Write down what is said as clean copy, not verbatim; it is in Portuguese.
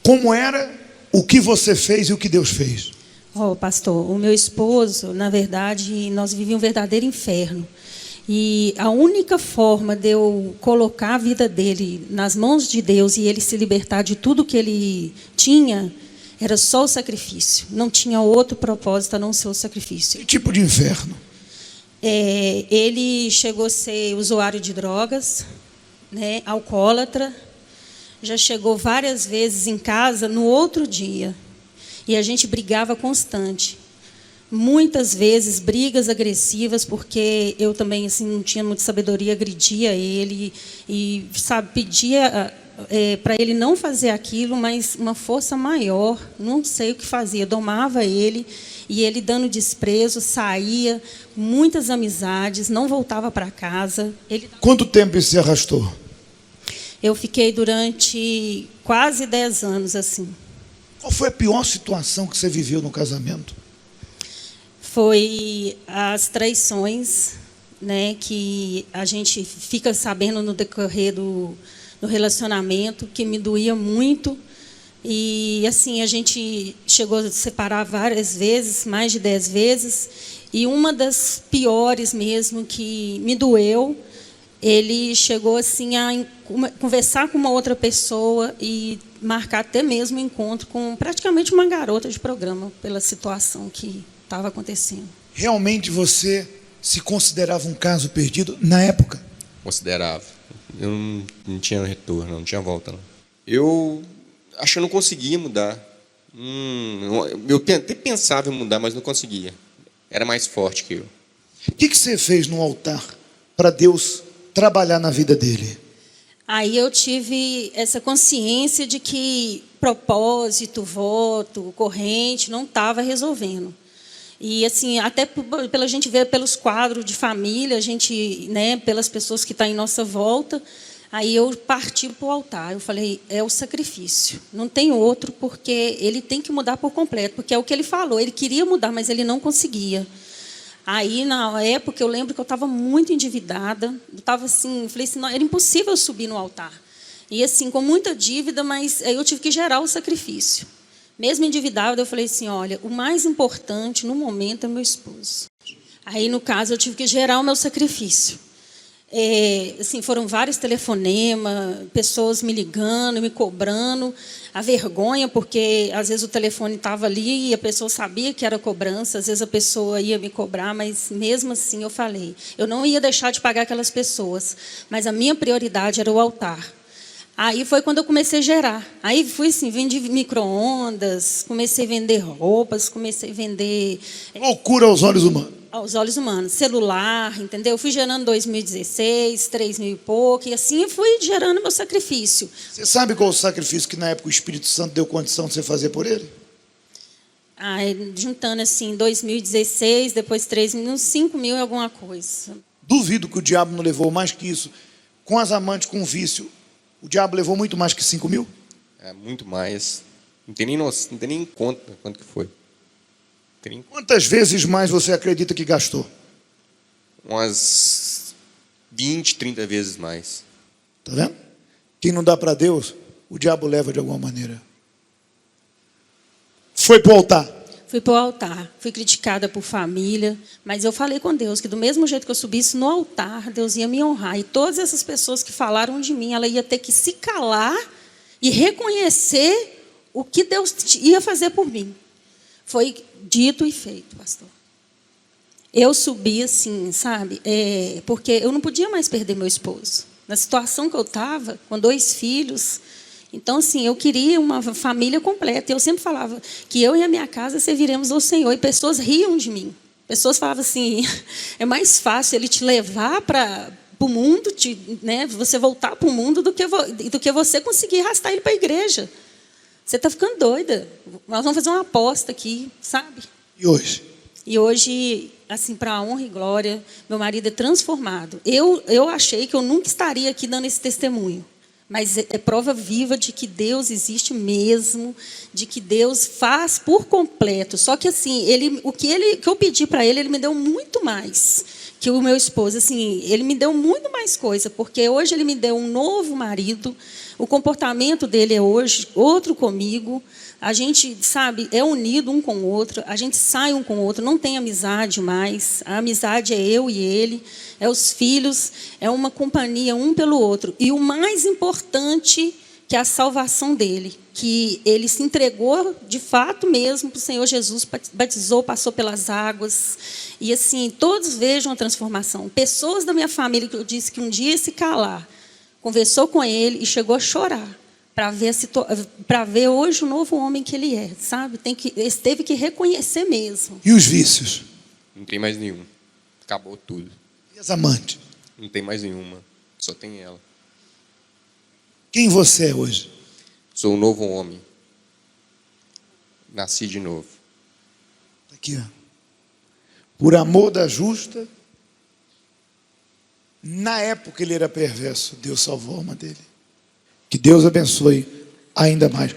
Como era, o que você fez e o que Deus fez? Pastor, o meu esposo, na verdade, nós vivíamos um verdadeiro inferno. E a única forma de eu colocar a vida dele nas mãos de Deus e ele se libertar de tudo que ele tinha, era só o sacrifício. Não tinha outro propósito a não ser o sacrifício. Que tipo de inferno? Ele chegou a ser usuário de drogas, né, alcoólatra. Já chegou várias vezes em casa no outro dia. E a gente brigava constante. Muitas vezes brigas agressivas, porque eu também assim, não tinha muita sabedoria, agredia ele e pedia para ele não fazer aquilo, mas uma força maior, não sei o que fazia, domava ele, e ele dando desprezo, saía, muitas amizades, não voltava para casa. Quanto tempo isso se arrastou? Eu fiquei durante quase 10 anos assim. Qual foi a pior situação que você viveu no casamento? Foi as traições, né, que a gente fica sabendo no decorrer do relacionamento, que me doía muito. E assim, a gente chegou a se separar várias vezes, mais de 10 vezes. E uma das piores mesmo, que me doeu, ele chegou assim a conversar com uma outra pessoa e marcar até mesmo um encontro com praticamente uma garota de programa, pela situação que estava acontecendo. Realmente você se considerava um caso perdido na época? Considerava. Eu não tinha retorno, não tinha volta. Não. Eu acho que eu não conseguia mudar. Eu até pensava em mudar, mas não conseguia. Era mais forte que eu. O que você fez no altar para Deus trabalhar na vida dele? Aí eu tive essa consciência de que propósito, voto, corrente não estava resolvendo. E assim, até pela gente ver pelos quadros de família, a gente, né, pelas pessoas que estão em nossa volta, aí eu parti para o altar. Eu falei, é o sacrifício, não tem outro, porque ele tem que mudar por completo, porque é o que ele falou, ele queria mudar, mas ele não conseguia. Aí, na época, eu lembro que eu estava muito endividada, eu estava assim, falei assim, não, era impossível eu subir no altar. E assim, com muita dívida, mas aí eu tive que gerar o sacrifício. Mesmo endividada, eu falei assim, olha, o mais importante no momento é meu esposo. Aí, no caso, eu tive que gerar o meu sacrifício. Assim, foram vários telefonemas, pessoas me ligando, me cobrando, a vergonha, porque às vezes o telefone estava ali e a pessoa sabia que era cobrança, às vezes a pessoa ia me cobrar, mas mesmo assim eu falei, eu não ia deixar de pagar aquelas pessoas, mas a minha prioridade era o altar. Aí foi quando eu comecei a gerar. Aí fui assim, vendi micro-ondas, comecei a vender roupas, comecei a vender... Loucura aos olhos humanos. Aos olhos humanos, celular, entendeu? Eu fui gerando 2016, 3.000 e pouco, e assim eu fui gerando meu sacrifício. Você sabe qual o sacrifício que na época o Espírito Santo deu condição de você fazer por ele? Juntando assim, 2016, depois 3.000, 5.000 e alguma coisa. Duvido que o diabo não levou mais que isso. Com as amantes, com o vício, o diabo levou muito mais que 5.000? Muito mais. Não tem nem noção, não tem nem conta quanto que foi. Quantas vezes mais você acredita que gastou? Umas 20, 30 vezes mais. Está vendo? Quem não dá para Deus, o diabo leva de alguma maneira. Foi para o altar. Fui para o altar. Fui criticada por família, mas eu falei com Deus que do mesmo jeito que eu subisse no altar, Deus ia me honrar. E todas essas pessoas que falaram de mim, ela ia ter que se calar e reconhecer o que Deus ia fazer por mim. Foi dito e feito, pastor. Eu subi assim, sabe? Porque eu não podia mais perder meu esposo. Na situação que eu estava, com 2 filhos. Então, assim, eu queria uma família completa. Eu sempre falava que eu e a minha casa serviremos ao Senhor. E pessoas riam de mim. Pessoas falavam assim, é mais fácil ele te levar para o mundo, né, você voltar para o mundo, do que você conseguir arrastar ele para a igreja. Você está ficando doida. Nós vamos fazer uma aposta aqui, sabe? E hoje? E hoje, assim, para a honra e glória, meu marido é transformado. Eu achei que eu nunca estaria aqui dando esse testemunho. Mas é prova viva de que Deus existe mesmo, de que Deus faz por completo. Só que, assim, o que eu pedi para ele me deu muito mais que o meu esposo. Assim, ele me deu muito mais coisa, porque hoje ele me deu um novo marido. O comportamento dele é hoje outro comigo. A gente, sabe, é unido um com o outro, a gente sai um com o outro, não tem amizade mais. A amizade é eu e ele, é os filhos, é uma companhia um pelo outro. E o mais importante, que é a salvação dele, que ele se entregou de fato mesmo para o Senhor Jesus, batizou, passou pelas águas. E assim, todos vejam a transformação. Pessoas da minha família que eu disse que um dia ia se calar, conversou com ele e chegou a chorar para ver hoje o novo homem que ele é, sabe? Ele teve que reconhecer mesmo. E os vícios? Não tem mais nenhum. Acabou tudo. E as amantes? Não tem mais nenhuma. Só tem ela. Quem você é hoje? Sou um novo homem. Nasci de novo. Tá aqui, ó. Por amor da justa, na época ele era perverso, Deus salvou a alma dele. Que Deus abençoe ainda mais.